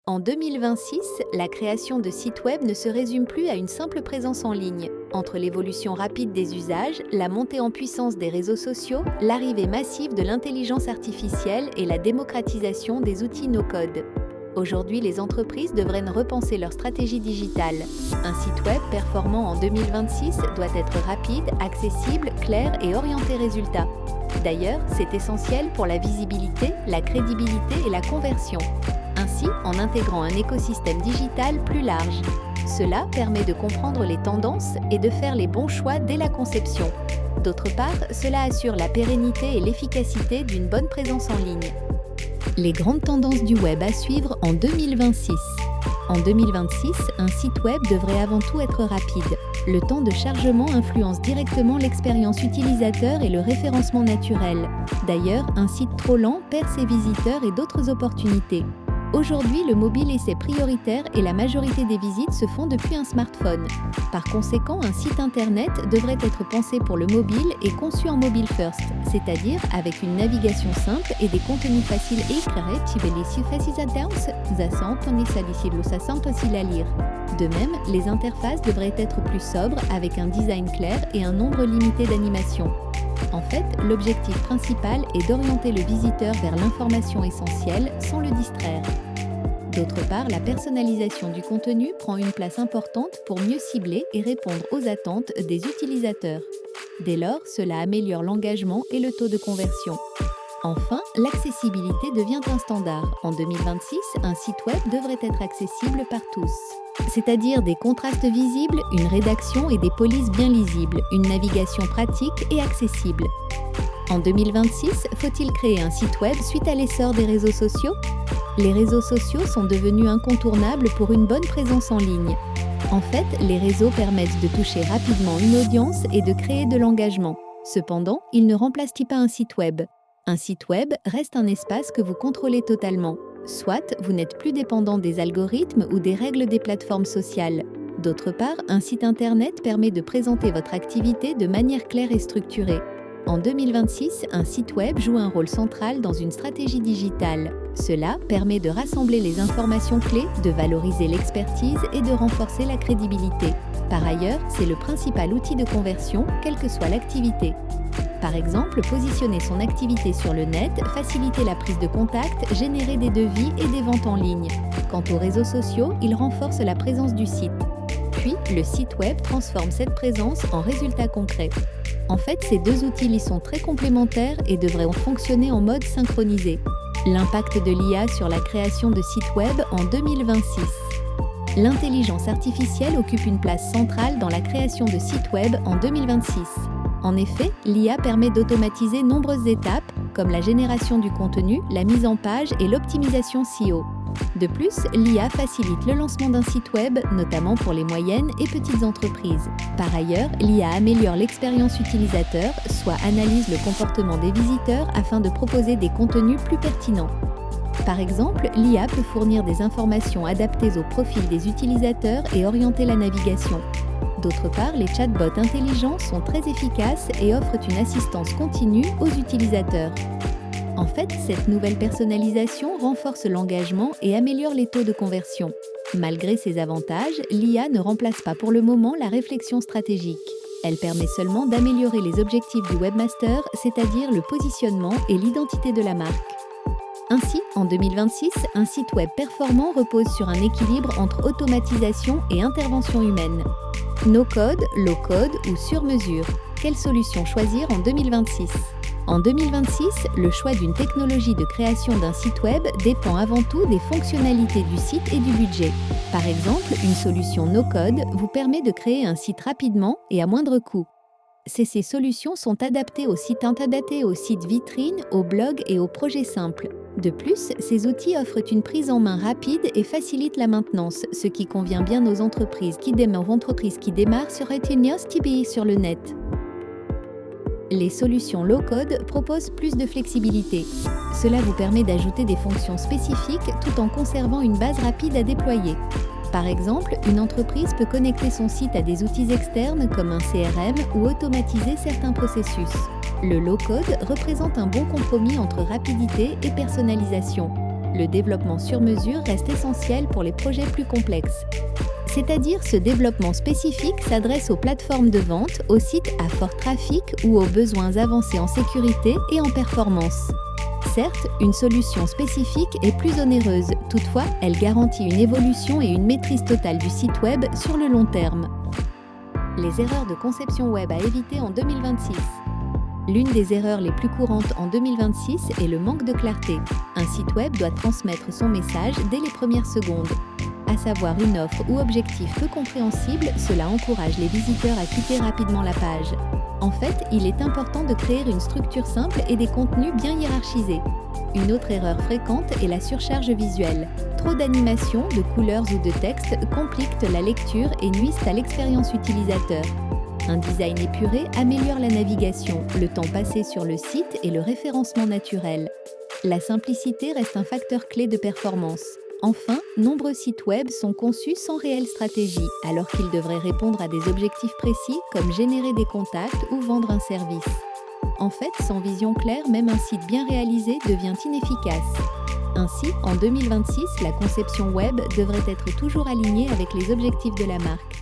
En 2026, la création de sites web ne se résume plus à une simple présence en ligne. Entre l'évolution rapide des usages, la montée en puissance des réseaux sociaux, l'arrivée massive de l'intelligence artificielle et la démocratisation des outils no-code. Aujourd'hui, les entreprises devraient repenser leur stratégie digitale. Un site web performant en 2026 doit être rapide, accessible, clair et orienté résultat. D'ailleurs, c'est essentiel pour la visibilité, la crédibilité et la conversion. Ainsi, en intégrant un écosystème digital plus large. Cela permet de comprendre les tendances et de faire les bons choix dès la conception. D'autre part, cela assure la pérennité et l'efficacité d'une bonne présence en ligne. Les grandes tendances du web à suivre en 2026. En 2026, un site web devrait avant tout être rapide. Le temps de chargement influence directement l'expérience utilisateur et le référencement naturel. D'ailleurs, un site trop lent perd ses visiteurs et d'autres opportunités. Aujourd'hui, le mobile est prioritaire et la majorité des visites se font depuis un smartphone. Par conséquent, un site internet devrait être pensé pour le mobile et conçu en mobile first, c'est-à-dire avec une navigation simple et des contenus faciles et éclairés facile à lire. De même, les interfaces devraient être plus sobres avec un design clair et un nombre limité d'animations. En fait, l'objectif principal est d'orienter le visiteur vers l'information essentielle sans le distraire. D'autre part, la personnalisation du contenu prend une place importante pour mieux cibler et répondre aux attentes des utilisateurs. Dès lors, cela améliore l'engagement et le taux de conversion. Enfin, l'accessibilité devient un standard. En 2026, un site web devrait être accessible par tous. C'est-à-dire des contrastes visibles, une rédaction et des polices bien lisibles, une navigation pratique et accessible. En 2026, faut-il créer un site web suite à l'essor des réseaux sociaux ? Les réseaux sociaux sont devenus incontournables pour une bonne présence en ligne. En fait, les réseaux permettent de toucher rapidement une audience et de créer de l'engagement. Cependant, ils ne remplacent pas un site web. Un site web reste un espace que vous contrôlez totalement. Soit vous n'êtes plus dépendant des algorithmes ou des règles des plateformes sociales. D'autre part, un site internet permet de présenter votre activité de manière claire et structurée. En 2026, un site web joue un rôle central dans une stratégie digitale. Cela permet de rassembler les informations clés, de valoriser l'expertise et de renforcer la crédibilité. Par ailleurs, c'est le principal outil de conversion, quelle que soit l'activité. Par exemple, positionner son activité sur le net, faciliter la prise de contact, générer des devis et des ventes en ligne. Quant aux réseaux sociaux, ils renforcent la présence du site. Puis, le site web transforme cette présence en résultats concrets. En fait, ces deux outils y sont très complémentaires et devraient fonctionner en mode synchronisé. L'impact de l'IA sur la création de sites web en 2026. L'intelligence artificielle occupe une place centrale dans la création de sites web en 2026. En effet, l'IA permet d'automatiser nombreuses étapes, comme la génération du contenu, la mise en page et l'optimisation SEO. De plus, l'IA facilite le lancement d'un site web, notamment pour les moyennes et petites entreprises. Par ailleurs, l'IA améliore l'expérience utilisateur, soit analyse le comportement des visiteurs afin de proposer des contenus plus pertinents. Par exemple, l'IA peut fournir des informations adaptées au profil des utilisateurs et orienter la navigation. D'autre part, les chatbots intelligents sont très efficaces et offrent une assistance continue aux utilisateurs. En fait, cette nouvelle personnalisation renforce l'engagement et améliore les taux de conversion. Malgré ces avantages, l'IA ne remplace pas pour le moment la réflexion stratégique. Elle permet seulement d'améliorer les objectifs du webmaster, c'est-à-dire le positionnement et l'identité de la marque. Ainsi, en 2026, un site web performant repose sur un équilibre entre automatisation et intervention humaine. No-code, low-code ou sur-mesure. Quelle solution choisir en 2026 ? En 2026, le choix d'une technologie de création d'un site web dépend avant tout des fonctionnalités du site et du budget. Par exemple, une solution no-code vous permet de créer un site rapidement et à moindre coût. Ces solutions sont adaptées aux sites vitrines, aux blogs et aux projets simples. De plus, ces outils offrent une prise en main rapide et facilitent la maintenance, ce qui convient bien aux entreprises qui démarrent sur le net. Les solutions low-code proposent plus de flexibilité. Cela vous permet d'ajouter des fonctions spécifiques tout en conservant une base rapide à déployer. Par exemple, une entreprise peut connecter son site à des outils externes comme un CRM ou automatiser certains processus. Le low-code représente un bon compromis entre rapidité et personnalisation. Le développement sur mesure reste essentiel pour les projets plus complexes. C'est-à-dire ce développement spécifique s'adresse aux plateformes de vente, aux sites à fort trafic ou aux besoins avancés en sécurité et en performance. Certes, une solution spécifique est plus onéreuse, toutefois, elle garantit une évolution et une maîtrise totale du site web sur le long terme. Les erreurs de conception web à éviter en 2026. L'une des erreurs les plus courantes en 2026 est le manque de clarté. Un site web doit transmettre son message dès les premières secondes. À savoir une offre ou objectif peu compréhensible, cela encourage les visiteurs à quitter rapidement la page. En fait, il est important de créer une structure simple et des contenus bien hiérarchisés. Une autre erreur fréquente est la surcharge visuelle. Trop d'animations, de couleurs ou de textes compliquent la lecture et nuisent à l'expérience utilisateur. Un design épuré améliore la navigation, le temps passé sur le site et le référencement naturel. La simplicité reste un facteur clé de performance. Enfin, nombreux sites web sont conçus sans réelle stratégie, alors qu'ils devraient répondre à des objectifs précis comme générer des contacts ou vendre un service. En fait, sans vision claire, même un site bien réalisé devient inefficace. Ainsi, en 2026, la conception web devrait être toujours alignée avec les objectifs de la marque.